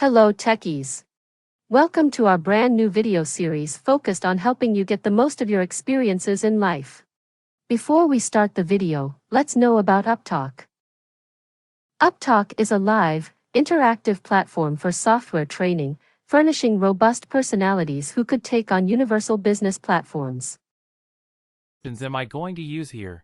Hello techies. Welcome to our brand new video series focused on helping you get the most of your experiences in life. Before we start the video, let's know about Upptalk. Upptalk is a live, interactive platform for software training, furnishing robust personalities who could take on universal business platforms. Am I going to use here?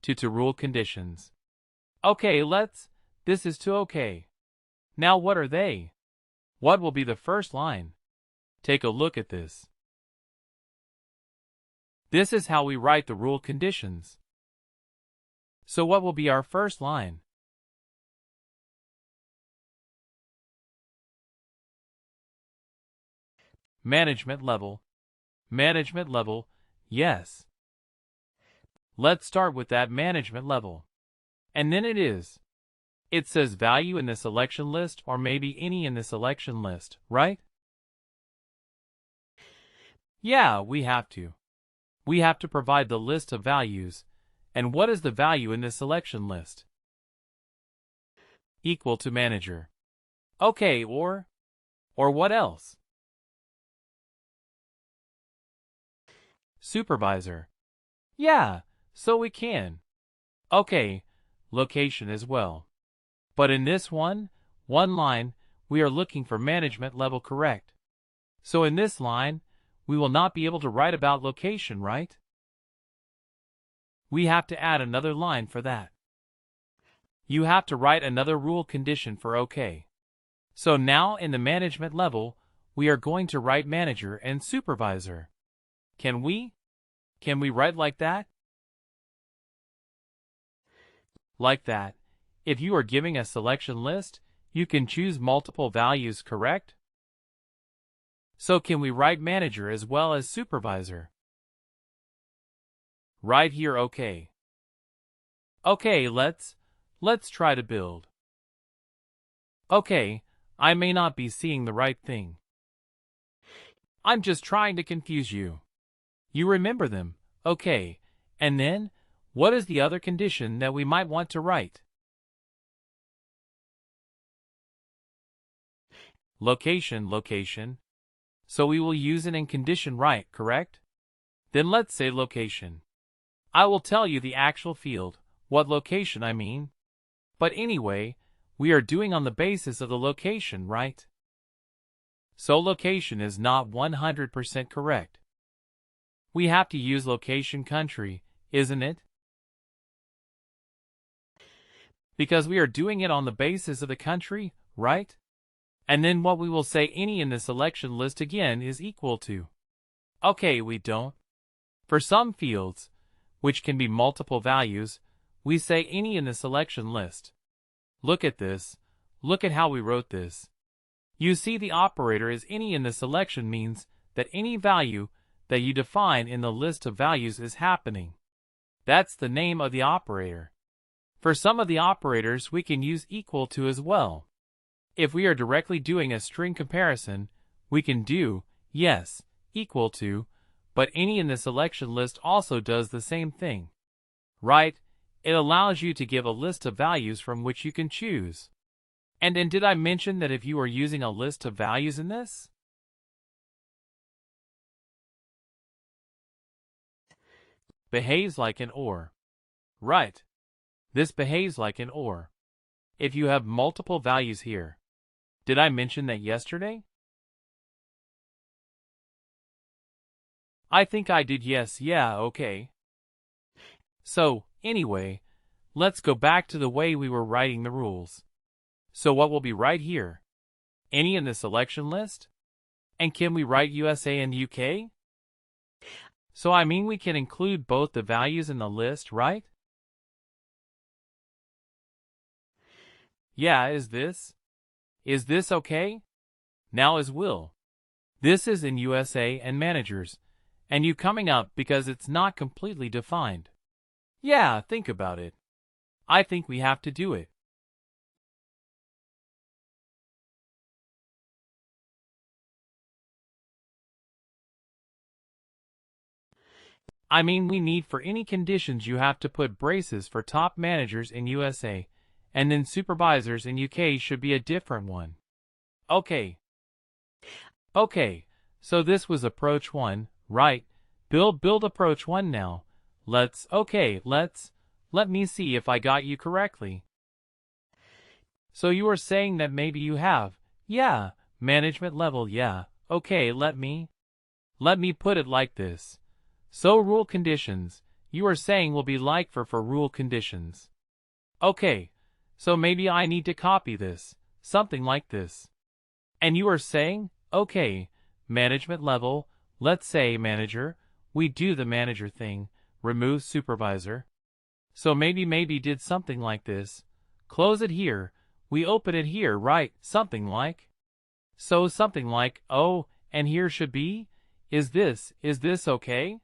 To rule conditions. Okay, this is to okay. Now what are they? What will be the first line? Take a look at this. This is how we write the rule conditions. So what will be our first line? Management level. Management level, yes. Let's start with that management level. And then it says value in the selection list or maybe any in the selection list, right? Yeah, we have to. We have to provide the list of values. And what is the value in this selection list? Equal to manager. Okay, or what else? Supervisor. Yeah, so we can. Okay, location as well. But in this one line, we are looking for management level, correct? So in this line, we will not be able to write about location, right? We have to add another line for that. You have to write another rule condition for OK. So now in the management level, we are going to write manager and supervisor. Can we write like that? Like that. If you are giving a selection list, you can choose multiple values, correct? So can we write manager as well as supervisor? Right here, okay. Okay, let's try to build. Okay, I may not be seeing the right thing. I'm just trying to confuse you. You remember them, okay, and then, what is the other condition that we might want to write? Location. So we will use an in condition, right, correct? Then let's say location. I will tell you the actual field, what location I mean. But anyway, we are doing on the basis of the location, right? So location is not 100% correct. We have to use location country, isn't it? Because we are doing it on the basis of the country, right? And then what we will say any in the selection list again is equal to. Okay, we don't. For some fields, which can be multiple values, we say any in the selection list. Look at this. Look at how we wrote this. You see the operator is any in the selection means that any value that you define in the list of values is happening. That's the name of the operator. For some of the operators we can use equal to as well. If we are directly doing a string comparison, we can do, yes, equal to, but any in the selection list also does the same thing. Right? It allows you to give a list of values from which you can choose. And did I mention that if you are using a list of values in this? Behaves like an or. Right. This behaves like an or. If you have multiple values here. Did I mention that yesterday? I think I did, yes, yeah, okay. So, anyway, let's go back to the way we were writing the rules. So what will be right here? Any in the selection list? And can we write USA and UK? So I mean we can include both the values in the list, right? Yeah, is this okay? now is will. This is in USA and managers, and you coming up because it's not completely defined. Yeah, think about it. I think we have to do it. I mean, we need for any conditions you have to put braces for top managers in USA, and then supervisors in UK should be a different one. Okay. Okay, so this was approach 1, right? Build approach 1 now. Let me see if I got you correctly. So you are saying that maybe you have, yeah, management level, yeah. Okay, let me put it like this. So rule conditions, you are saying will be like for rule conditions. Okay, so maybe I need to copy this, something like this. And you are saying, okay, management level, let's say manager, we do the manager thing, remove supervisor. So maybe did something like this, close it here, we open it here, right, something like. So something like, oh, and here should be, is this okay?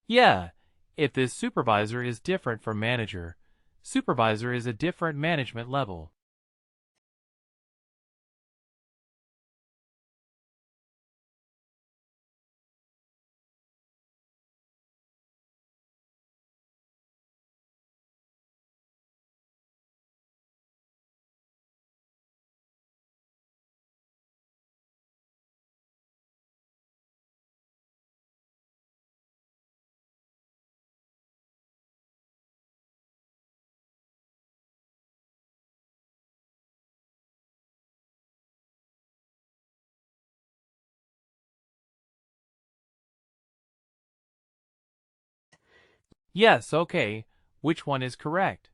Yeah, if this supervisor is different from manager, supervisor is a different management level. Yes, okay, which one is correct?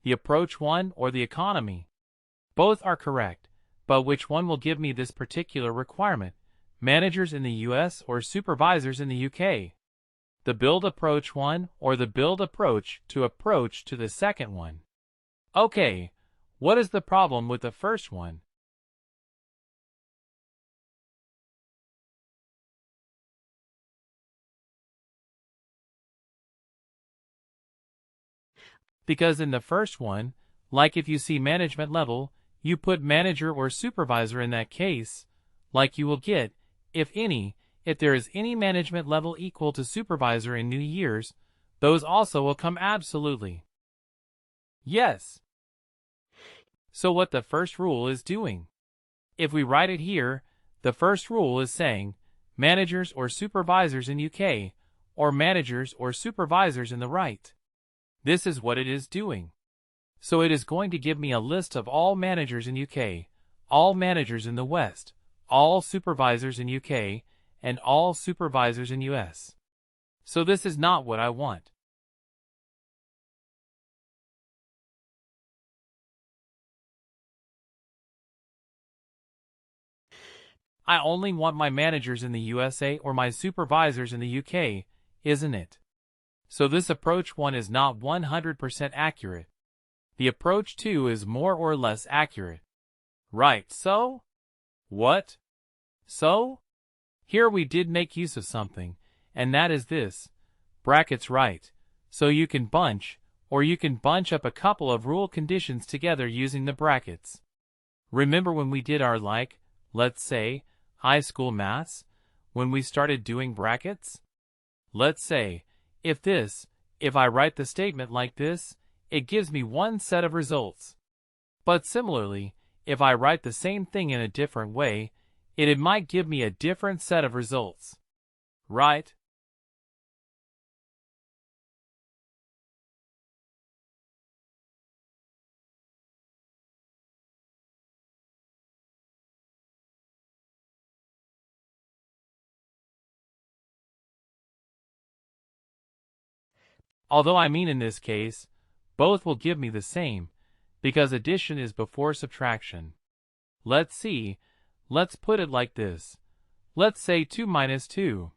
The approach one or the economy? Both are correct, but which one will give me this particular requirement? Managers in the US or supervisors in the UK? The build approach one or the build approach to the second one? Okay, what is the problem with the first one? Because in the first one, like if you see management level, you put manager or supervisor in that case, like you will get, if there is any management level equal to supervisor in New Year's, those also will come absolutely. Yes. So what the first rule is doing? If we write it here, the first rule is saying, managers or supervisors in UK, or managers or supervisors in the right. This is what it is doing. So it is going to give me a list of all managers in UK, all managers in the West, all supervisors in UK, and all supervisors in US. So this is not what I want. I only want my managers in the USA or my supervisors in the UK, isn't it? So this approach 1 is not 100% accurate. The approach 2 is more or less accurate. Right, so? What? So? Here we did make use of something, and that is this. Brackets right. So you can bunch up a couple of rule conditions together using the brackets. Remember when we did our let's say, high school maths, when we started doing brackets? Let's say, if I write the statement like this, it gives me one set of results. But similarly, if I write the same thing in a different way, it might give me a different set of results. Right? Although I mean in this case, both will give me the same, because addition is before subtraction. Let's see, let's put it like this. Let's say 2 minus 2.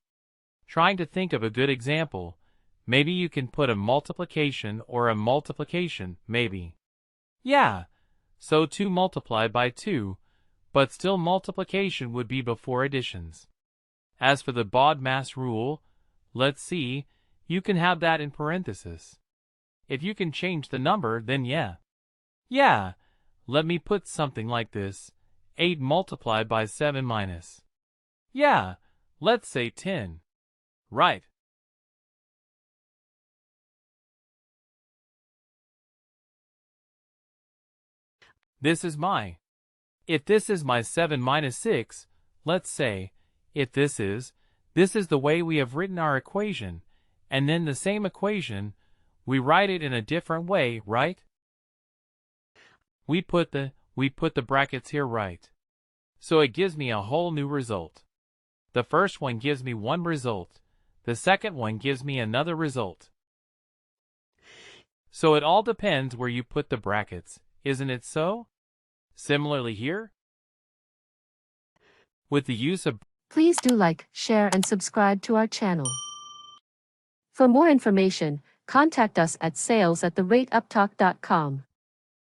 Trying to think of a good example, maybe you can put a multiplication or a multiplication, maybe. Yeah, so 2 multiplied by 2, but still multiplication would be before additions. As for the BODMAS rule, let's see, you can have that in parentheses. If you can change the number, then yeah. Yeah, let me put something like this, 8 multiplied by 7 minus. Yeah, let's say 10. Right. This is my. If this is my 7 minus 6, let's say, if this is the way we have written our equation, and then the same equation, we write it in a different way, right? We put the brackets here, right? So it gives me a whole new result. The first one gives me one result. The second one gives me another result. So it all depends where you put the brackets, isn't it so? Similarly here, with the use of... Please do like, share and subscribe to our channel. For more information, contact us at sales@upptalk.com.